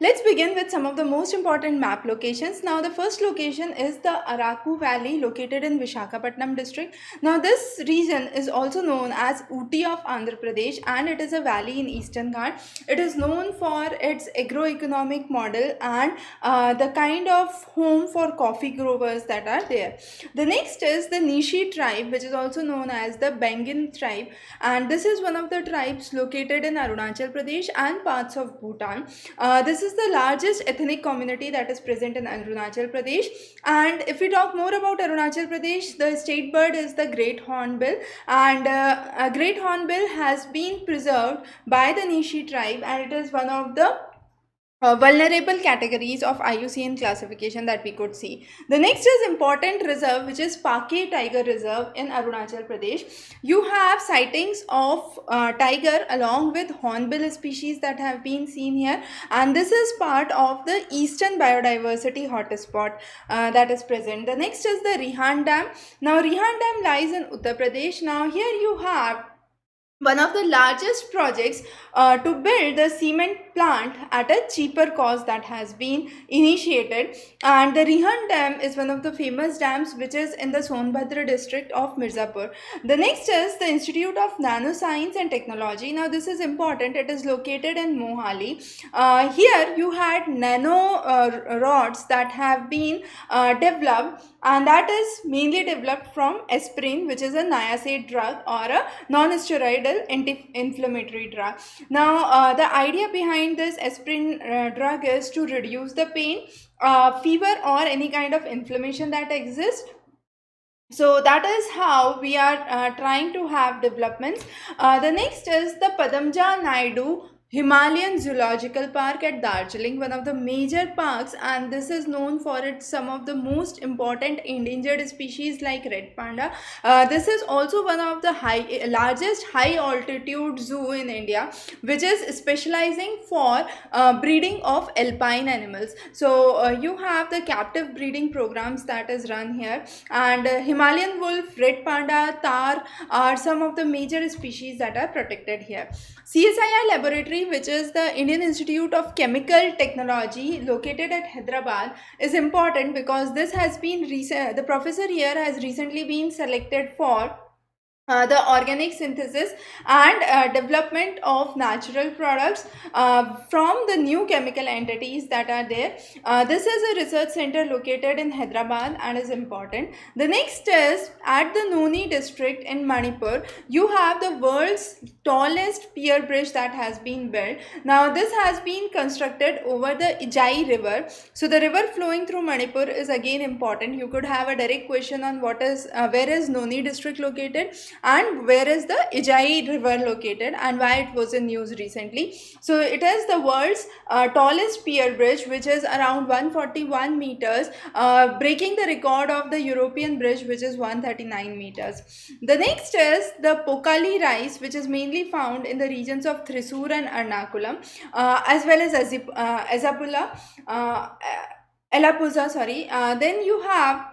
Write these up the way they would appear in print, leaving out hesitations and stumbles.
Let's begin with some of the most important map locations. Now, the first location is the Araku Valley located in Vishakhapatnam district. Now, this region is also known as Ooty of Andhra Pradesh and it is a valley in Eastern Ghat. It is known for its agroeconomic model and the kind of home for coffee growers that are there. The next is the Nishi tribe, which is also known as the Bengal tribe, and this is one of the tribes located in Arunachal Pradesh and parts of Bhutan. This is the largest ethnic community that is present in Arunachal Pradesh. And if we talk more about Arunachal Pradesh, the state bird is the great hornbill, and a great hornbill has been preserved by the Nishi tribe, and it is one of the vulnerable categories of IUCN classification that we could see. The next is important reserve, which is Pake Tiger Reserve in Arunachal Pradesh. You have sightings of tiger along with hornbill species that have been seen here, and this is part of the eastern biodiversity hotspot that is present. The next is the Rihan Dam. Now, Rihan Dam lies in Uttar Pradesh. Now, here you have one of the largest projects to build the cement plant at a cheaper cost that has been initiated, and the Rihan Dam is one of the famous dams which is in the Sonbhadra district of Mirzapur. The next is the Institute of Nanoscience and Technology. Now, this is important. It is located in Mohali. Here you had nano rods that have been developed, and that is mainly developed from aspirin, which is a niacid drug or a non-steroidal anti-inflammatory drug. Now, the idea behind this aspirin drug is to reduce the pain, fever, or any kind of inflammation that exists. So that is how we are trying to have developments. The next is the Padamja Naidu Himalayan Zoological Park at Darjeeling, one of the major parks, and this is known for its some of the most important endangered species like red panda. This is also one of the largest high altitude zoo in India, which is specializing for breeding of alpine animals. So you have the captive breeding programs that is run here, and Himalayan wolf, red panda, tar are some of the major species that are protected here. CSIR laboratory, which is the Indian Institute of Chemical Technology located at Hyderabad, is important because this has been the professor here has recently been selected for the organic synthesis and development of natural products from the new chemical entities that are there. This is a research center located in Hyderabad and is important. The next is at the Noni district in Manipur. You have the world's tallest pier bridge that has been built. Now, this has been constructed over the Ijai river. So, the river flowing through Manipur is again important. You could have a direct question on where is Noni district located, and where is the Ijai river located, and why it was in news recently. So it is the world's tallest pier bridge, which is around 141 meters, breaking the record of the European bridge, which is 139 meters. The next is the Pokali rice, which is mainly found in the regions of Thrissur and Ernakulam, as well as Azapula, Elapuza, sorry. Then you have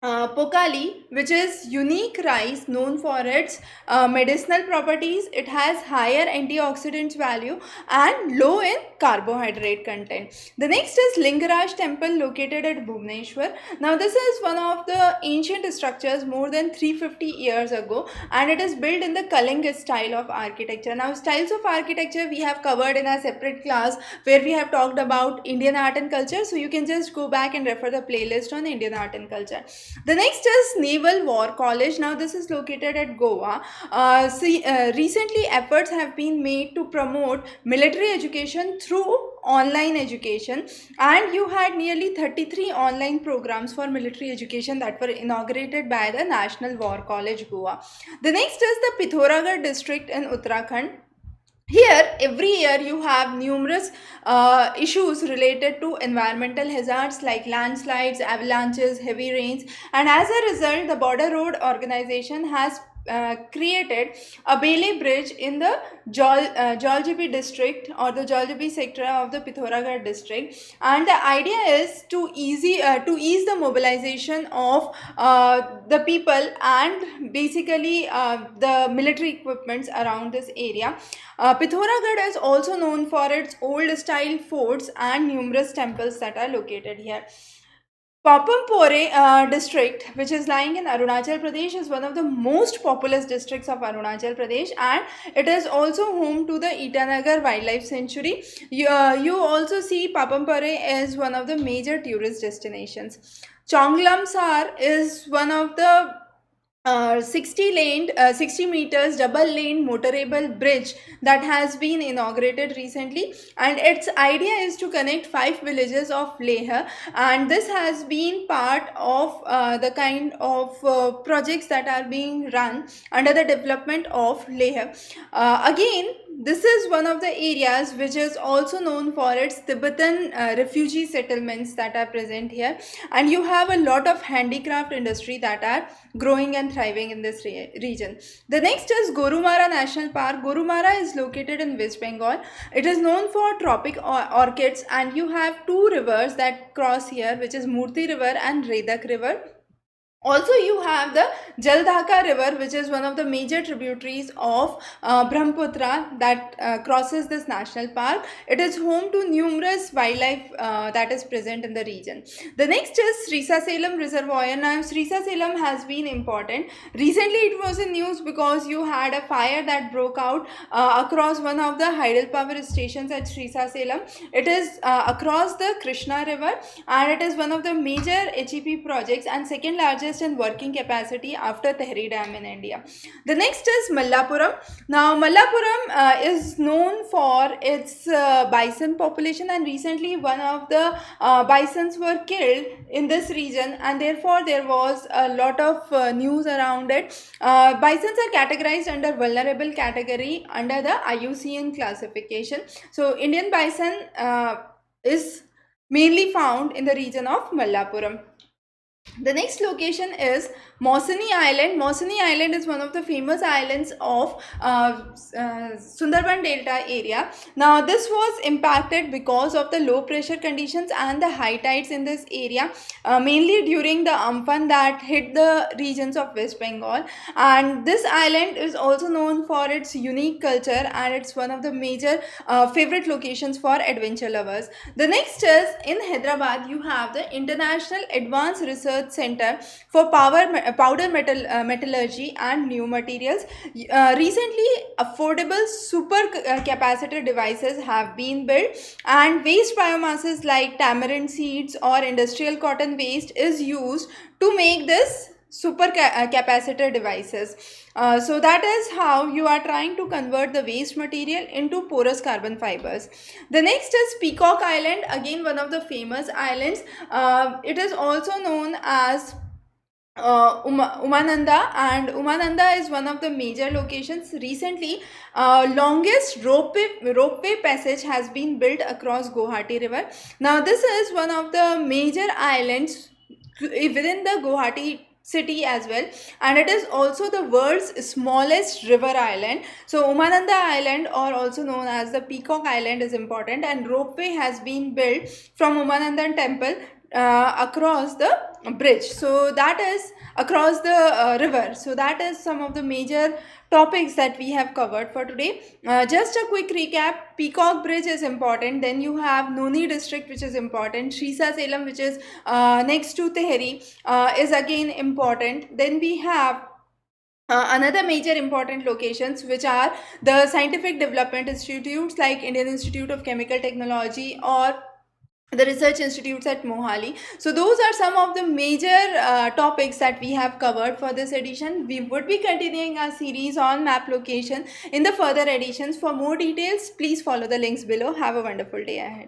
Pokali, which is unique rice known for its medicinal properties. It has higher antioxidant value and low in carbohydrate content. The next is Lingaraj temple located at Bhubaneswar. Now, this is one of the ancient structures more than 350 years ago, and it is built in the Kalinga style of architecture. Now, styles of architecture we have covered in a separate class where we have talked about Indian art and culture, so you can just go back and refer the playlist on Indian art and culture. The next is Naval War College. Now, this is located at Goa. Recently, efforts have been made to promote military education through online education, and you had nearly 33 online programs for military education that were inaugurated by the National War College, Goa. The next is the Pithoragarh district in Uttarakhand. Here, every year you have numerous issues related to environmental hazards like landslides, avalanches, heavy rains, and as a result, the Border Road Organization has created a Bailey Bridge in the Jaljabi district or the Jaljabi sector of the Pithoragarh district, and the idea is to ease the mobilization of the people and basically the military equipments around this area. Pithoragarh is also known for its old style forts and numerous temples that are located here. Papampore district, which is lying in Arunachal Pradesh, is one of the most populous districts of Arunachal Pradesh, and it is also home to the Itanagar Wildlife Sanctuary. You also see Papampore as one of the major tourist destinations. Chonglamsar is one of the 60 meters double lane motorable bridge that has been inaugurated recently, and its idea is to connect 5 villages of Leh, and this has been part of the kind of projects that are being run under the development of Leh. Again, this is one of the areas which is also known for its Tibetan refugee settlements that are present here, and you have a lot of handicraft industry that are growing and thriving in this region. The next is Gorumara National Park. Gorumara is located in West Bengal. It is known for tropic orchids, and you have two rivers that cross here, which is Murti River and Redak River. Also, you have the Jaldhaka River, which is one of the major tributaries of Brahmaputra that crosses this national park. It is home to numerous wildlife that is present in the region. The next is Srisaselam Reservoir. Now, Srisaselam has been important. Recently, it was in news because you had a fire that broke out across one of the hydel power stations at Srisaselam. It is across the Krishna River, and it is one of the major HEP projects and second largest in working capacity after Tehri Dam in India. The next is Mallapuram. Now, Mallapuram is known for its bison population, and recently one of the bisons were killed in this region, and therefore there was a lot of news around it. Bisons are categorized under vulnerable category under the IUCN classification. So, Indian bison is mainly found in the region of Mallapuram. The next location is Mosini Island. Mosini Island is one of the famous islands of Sundarban Delta area. Now, this was impacted because of the low pressure conditions and the high tides in this area, mainly during the Amphan that hit the regions of West Bengal. And this island is also known for its unique culture, and it's one of the major favorite locations for adventure lovers. The next is in Hyderabad, you have the International Advanced Research Center for powder metallurgy and new materials. Recently, affordable super capacitor devices have been built, and waste biomasses like tamarind seeds or industrial cotton waste is used to make this super capacitor devices. So that is how you are trying to convert the waste material into porous carbon fibers. The next is Peacock Island, again one of the famous islands. It is also known as Umananda, and Umananda is one of the major locations. Recently, longest ropeway passage has been built across Guwahati River. Now, this is one of the major islands within the Guwahati city as well, and it is also the world's smallest river island. So Umananda Island, or also known as the Peacock Island, is important, and ropeway has been built from Umananda temple across the bridge, so that is across the river. So that is some of the major topics that we have covered for today. Just a quick recap: Peacock Bridge is important, then you have Noni district, which is important, Srisaselam, which is next to Tehri, is again important. Then we have another major important locations, which are the scientific development institutes like Indian Institute of Chemical Technology or the research institutes at Mohali. So those are some of the major topics that we have covered for this edition. We would be continuing our series on map location in the further editions. For more details, please follow the links below. Have a wonderful day ahead.